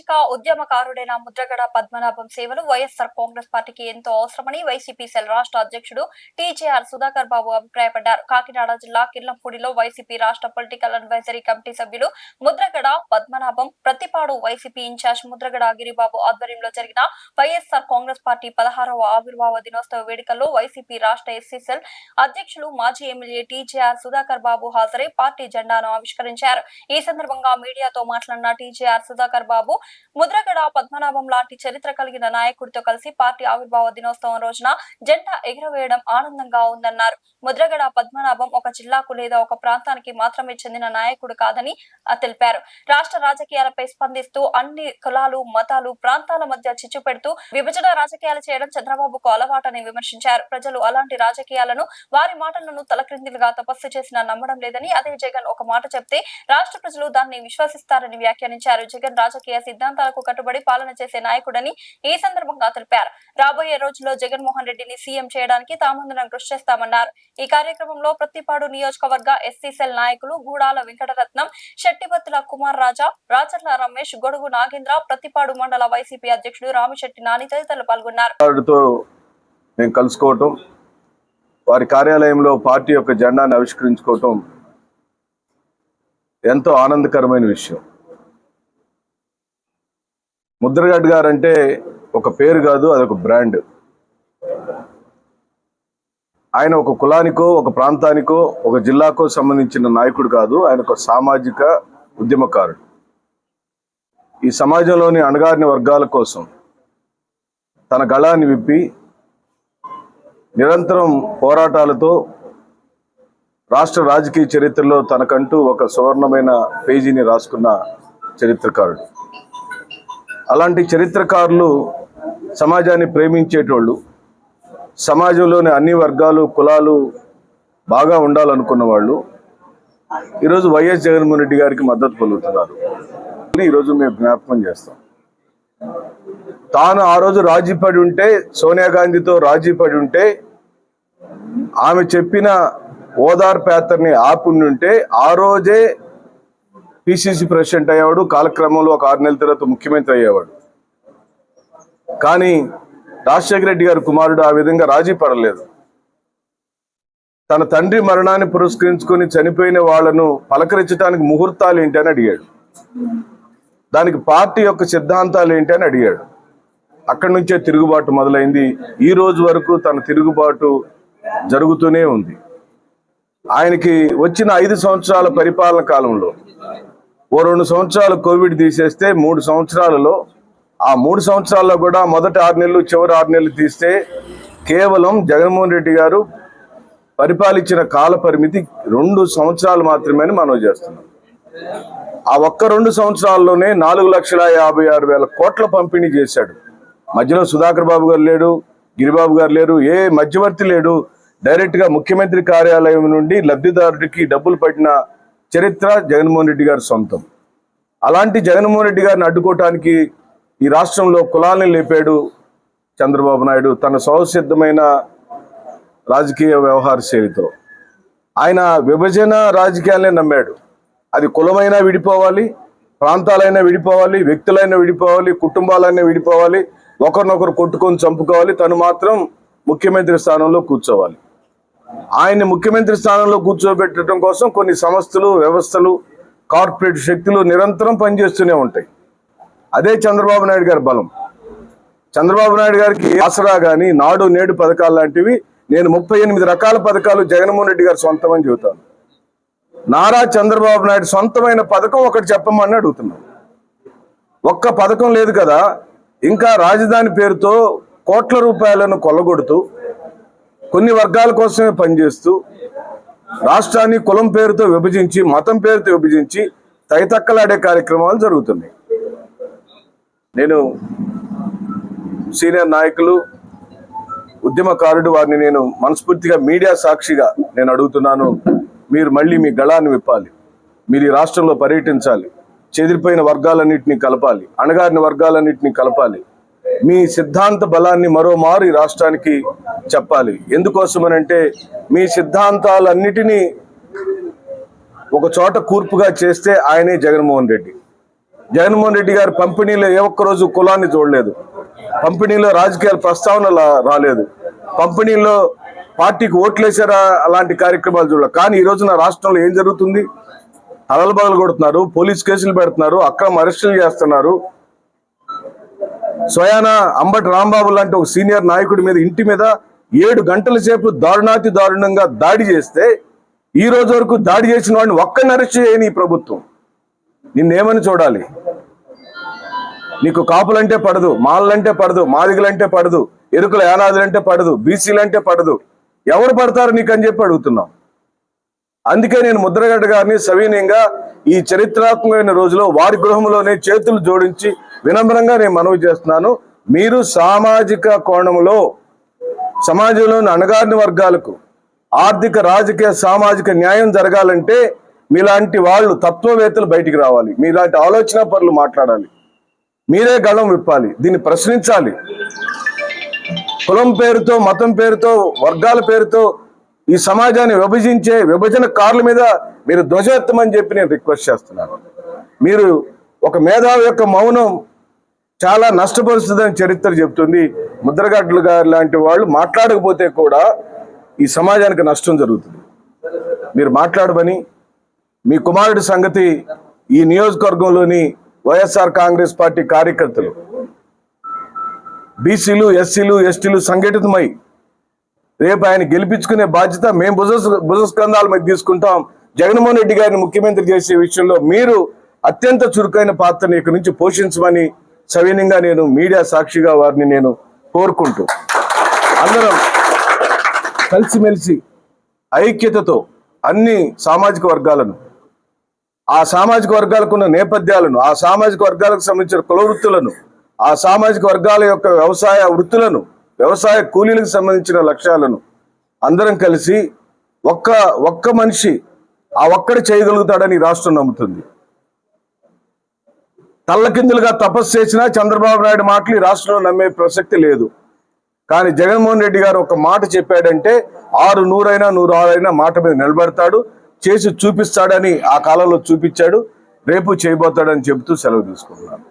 సామాజిక ఉద్యమకారుడైన ముద్రగడ పద్మనాభం సేవలు వైఎస్ఆర్ కాంగ్రెస్ పార్టీకి ఎంతో అవసరమని వైసీపీ సెల్ రాష్ట్ర అధ్యక్షుడు టీజేఆర్ సుధాకర్ బాబు అభిప్రాయపడ్డారు. కాకినాడ జిల్లా కిర్లంపూడిలో వైసీపీ రాష్ట్ర పొలిటికల్ అడ్వైజరీ కమిటీ సభ్యులు ముద్రగడ పద్మనాభం, ప్రతిపాడు వైసీపీ ఇన్ఛార్జ్ ముద్రగడ గిరిబాబు ఆధ్వర్యంలో జరిగిన వైఎస్ఆర్ కాంగ్రెస్ పార్టీ 16వ ఆవిర్భావ దినోత్సవ వేడుకల్లో వైసీపీ రాష్ట్ర ఎస్సీ సెల్ అధ్యక్షులు మాజీ ఎమ్మెల్యే టీజేఆర్ సుధాకర్ బాబు హాజరై పార్టీ జెండాను ఆవిష్కరించారు. ఈ సందర్భంగా మీడియాతో మాట్లాడిన టీజేఆర్ సుధాకర్ బాబు, ముద్రగడ పద్మనాభం లాంటి చరిత్ర కలిగిన నాయకుడితో కలిసి పార్టీ ఆవిర్భావ దినోత్సవం రోజున జెండా ఎగురవేయడం ఆనందంగా ఉందన్నారు. ముద్రగడ పద్మనాభం ఒక జిల్లాకు లేదా ఒక ప్రాంతానికి మాత్రమే చెందిన నాయకుడు కాదని తెలిపారు. రాష్ట్ర రాజకీయాలపై స్పందిస్తూ అన్ని కులాలు, మతాలు, ప్రాంతాల మధ్య చిచ్చు పెడుతూ విభజన రాజకీయాలు చేయడం చంద్రబాబుకు అలవాటని విమర్శించారు. ప్రజలు అలాంటి రాజకీయాలను, వారి మాటలను తలక్రిందులుగా తపస్సు చేసినా నమ్మడం లేదని, అదే జగన్ ఒక మాట చెప్తే రాష్ట్ర ప్రజలు దాన్ని విశ్వసిస్తారని వ్యాఖ్యానించారు. జగన్ రాజకీయ సిద్ధాంతాలకు కట్టుబడి పాలన చేసే నాయకుడని ఈ సందర్భంగా తెలిపారు. రాబోయే రోజుల్లో జగన్మోహన్ రెడ్డిని సీఎం చేయడానికి తామందరం కృషి చేస్తామన్నారు. ఈ కార్యక్రమంలో ప్రతిపాడు నియోజకవర్గ ఎస్సీ సెల్ నాయకులు గూడాల వెంకటరత్నం, శెట్టిబత్తుల కుమార్ రాజా, రాచర్ల రమేష్, గొడుగు నాగేంద్ర, ప్రతిపాడు మండల వైసీపీ అధ్యక్షుడు రామిశెట్టి నాని తదితరులు పాల్గొన్నారు. కలుసుకోవటం, వారి కార్యాలయంలో పార్టీ యొక్క జెండాను ఆవిష్కరించుకోవటం ఎంతో ఆనందకరమైన విషయం. ముద్రగడ్ గారు అంటే ఒక పేరు కాదు, అదొక బ్రాండ్. ఆయన ఒక కులానికో, ఒక ప్రాంతానికో, ఒక జిల్లాకో సంబంధించిన నాయకుడు కాదు. ఆయన ఒక సామాజిక ఉద్యమకారుడు. ఈ సమాజంలోని అణగారిన వర్గాల కోసం తన గళాన్ని విప్పి నిరంతరం పోరాటాలతో రాష్ట్ర రాజకీయ చరిత్రలో తనకంటూ ఒక సువర్ణమైన పేజీని రాసుకున్న చరిత్రకారుడు. అలాంటి చరిత్రకారులు సమాజాన్ని ప్రేమించేటోళ్ళు, సమాజంలోని అన్ని వర్గాలు, కులాలు బాగా ఉండాలనుకున్న వాళ్ళు ఈరోజు వైఎస్ జగన్మోహన్ రెడ్డి గారికి మద్దతు పలుకుతున్నారు. ఈరోజు మేము జ్ఞాపకం చేస్తాం. తాను ఆ రోజు రాజీ పడి ఉంటే, సోనియా గాంధీతో రాజీ పడి ఉంటే, ఆమె చెప్పిన ఓదార్పు యాత్రని ఆపుండుంటే ఆ రోజే పిసిసి ప్రెసిడెంట్ అయ్యేవాడు. కాలక్రమంలో ఒక 6 నెలల తర్వాత ముఖ్యమంత్రి అయ్యేవాడు. కానీ రాజశేఖర రెడ్డి గారి కుమారుడు ఆ విధంగా రాజీ పడలేదు. తన తండ్రి మరణాన్ని పురస్కరించుకొని చనిపోయిన వాళ్లను పలకరించడానికి ముహూర్తాలు ఏంటి అని అడిగాడు. దానికి పార్టీ యొక్క సిద్ధాంతాలు ఏంటి అని అడిగాడు. అక్కడి నుంచే తిరుగుబాటు మొదలైంది. ఈ రోజు వరకు తన తిరుగుబాటు జరుగుతూనే ఉంది. ఆయనకి వచ్చిన 5 సంవత్సరాల పరిపాలన కాలంలో ఓ 2 సంవత్సరాలు కోవిడ్ తీసేస్తే 3 సంవత్సరాలలో, ఆ 3 సంవత్సరాల్లో కూడా మొదటి 6 నెలలు, చివరి 6 నెలలు తీస్తే కేవలం జగన్మోహన్ రెడ్డి గారు పరిపాలించిన కాల పరిమితి 2 సంవత్సరాలు మాత్రమే మనవి చేస్తున్నాం. ఆ ఒక్క 2 సంవత్సరాల్లోనే 4,56,000 కోట్ల పంపిణీ చేశాడు. మధ్యలో సుధాకర్ బాబు గారు లేడు, గిరిబాబు గారు లేరు, ఏ మధ్యవర్తి లేడు. డైరెక్ట్ గా ముఖ్యమంత్రి కార్యాలయం నుండి లబ్ధిదారుడికి డబ్బులు పట్టిన చరిత్ర జగన్మోహన్ రెడ్డి గారి సొంతం. అలాంటి జగన్మోహన్ రెడ్డి గారిని అడ్డుకోవటానికి ఈ రాష్ట్రంలో కులాలను లేపాడు చంద్రబాబు నాయుడు తన సౌసిద్ధమైన రాజకీయ వ్యవహార శైలితో. ఆయన విభజన రాజకీయాలనే నమ్మాడు. అది కులమైనా విడిపోవాలి, ప్రాంతాలైనా విడిపోవాలి, వ్యక్తులైనా విడిపోవాలి, కుటుంబాలైనా విడిపోవాలి, ఒకరినొకరు కొట్టుకొని చంపుకోవాలి, తను మాత్రం ముఖ్యమంత్రి స్థానంలో కూర్చోవాలి. ఆయన్ని ముఖ్యమంత్రి స్థానంలో కూర్చోబెట్టడం కోసం కొన్ని సంస్థలు, వ్యవస్థలు, కార్పొరేట్ శక్తులు నిరంతరం పనిచేస్తూనే ఉంటాయి. అదే చంద్రబాబు నాయుడు గారి బలం. చంద్రబాబు నాయుడు గారికి ఆసరా కానీ, నాడు నేడు పథకాలు లాంటివి, నేను 38 రకాల పథకాలు జగన్మోహన్ రెడ్డి గారు సొంతం అని చెబుతాను. నారా చంద్రబాబు నాయుడు సొంతమైన పథకం ఒకటి చెప్పమని అడుగుతున్నాం. ఒక్క పథకం లేదు కదా. ఇంకా రాజధాని పేరుతో కోట్ల రూపాయలను కొల్లగొడుతూ, కొన్ని వర్గాల కోసమే పనిచేస్తూ, రాష్ట్రాన్ని కులం పేరుతో విభజించి, మతం పేరుతో విభజించి తైతక్కలాడే కార్యక్రమాలు జరుగుతున్నాయి. నేను సీనియర్ నాయకులు, ఉద్యమకారుడు, వారిని నేను మనస్ఫూర్తిగా మీడియా సాక్షిగా నేను అడుగుతున్నాను. మీరు మళ్ళీ మీ గళాన్ని విప్పాలి. మీరు ఈ రాష్ట్రంలో పర్యటించాలి. చెదిరిపోయిన వర్గాలన్నింటినీ కలపాలి, అణగారిన వర్గాలన్నింటినీ కలపాలి. మీ సిద్ధాంత బలాన్ని మరోమారు ఈ రాష్ట్రానికి చెప్పాలి. ఎందుకోసమనంటే మీ సిద్ధాంతాలన్నిటినీ ఒక చోట కూర్పుగా చేస్తే ఆయనే జగన్మోహన్ రెడ్డి. జగన్మోహన్ రెడ్డి గారి పంపిణీలో ఏ ఒక్క రోజు కులాన్ని చూడలేదు. పంపిణీలో రాజకీయాల ప్రస్తావన రాలేదు. పంపిణీలో పార్టీకి ఓట్లేసారా అలాంటి కార్యక్రమాలు చూడాలి. కానీ ఈ రోజున రాష్ట్రంలో ఏం జరుగుతుంది? అలలు కొడుతున్నారు, పోలీస్ కేసులు పెడుతున్నారు, అక్రమ అరెస్టులు చేస్తున్నారు. స్వయాన అంబటి రాంబాబు లాంటి ఒక సీనియర్ నాయకుడి మీద ఇంటి మీద 7 గంటల సేపు దారుణాతి దారుణంగా దాడి చేస్తే ఈ రోజు వరకు దాడి చేసిన వాడిని ఒక్కరిని అరెస్ట్ చేయని ఈ ప్రభుత్వం. నిన్నేమని చూడాలి? నీకు కాపులంటే పడదు, మాలలంటే పడదు, మాదిగలంటే పడదు, ఎరుకుల యానాదులంటే పడదు, బీసీలంటే పడదు. ఎవరు పడతారు నీకు అని చెప్పి అడుగుతున్నాం. అందుకే నేను ముద్రగడ్డ గారిని సవినయంగా ఈ చరిత్రాత్మకమైన రోజులో వారి గృహంలోనే చేతులు జోడించి వినమ్రంగా నేను మనవి చేస్తున్నాను. మీరు సామాజిక కోణంలో సమాజంలోని అణగారిన వర్గాలకు ఆర్థిక, రాజకీయ, సామాజిక న్యాయం జరగాలంటే మీలాంటి వాళ్ళు తత్వవేత్తలు బయటికి రావాలి. మీలాంటి ఆలోచన పరులు మాట్లాడాలి. మీరే గళం విప్పాలి. దీన్ని ప్రశ్నించాలి. కులం పేరుతో, మతం పేరుతో, వర్గాల పేరుతో ఈ సమాజాన్ని విభజించే విభజనకారుల మీద మీరు ధ్వజెత్తమని చెప్పి నేను రిక్వెస్ట్ చేస్తున్నాను. మీరు ఒక మేధావి యొక్క మౌనం చాలా నష్టపరుస్తుందని చరిత్ర చెబుతుంది. ముద్రగడ్డలు గారు లాంటి వాళ్ళు మాట్లాడకపోతే కూడా ఈ సమాజానికి నష్టం జరుగుతుంది. మీరు మాట్లాడమని మీ కుమారుడి సంగతి ఈ నియోజకవర్గంలోని వైఎస్ఆర్ కాంగ్రెస్ పార్టీ కార్యకర్తలు, బీసీలు, ఎస్సీలు, ఎస్టీలు సంఘటితమై రేపు ఆయన గెలిపించుకునే బాధ్యత మేము భుజస్కంధాల మీద తీసుకుంటాం. జగన్మోహన్ రెడ్డి గారిని ముఖ్యమంత్రి చేసే విషయంలో మీరు అత్యంత చురుకైన పాత్రని ఇక్కడి నుంచి పోషించమని సవినయంగా నేను మీడియా సాక్షిగా వారిని నేను కోరుకుంటూ అందరం కలిసిమెలిసి ఐక్యతతో అన్ని సామాజిక వర్గాలను, ఆ సామాజిక వర్గాలకు ఉన్న నేపథ్యాలను, ఆ సామాజిక వర్గాలకు సంబంధించిన కుల వృత్తులను, ఆ సామాజిక వర్గాల యొక్క వ్యవసాయ వృత్తులను, వ్యవసాయ కూలీలకు సంబంధించిన లక్ష్యాలను అందరం కలిసి ఒక్క మనిషి ఆ ఒక్కడి చేయగలుగుతాడని రాష్ట్రం నమ్ముతుంది. తల్లకిందులుగా తపస్సు చేసినా చంద్రబాబు నాయుడు మాటలు ఈ రాష్ట్రంలో నమ్మే ప్రసక్తి లేదు. కానీ జగన్మోహన్ రెడ్డి గారు ఒక మాట చెప్పాడంటే 6 100 106 మాట మీద నిలబడతాడు, చేసి చూపిస్తాడని ఆ కాలంలో చూపించాడు, రేపు చేయబోతాడని చెబుతూ సెలవు తీసుకుంటున్నాను.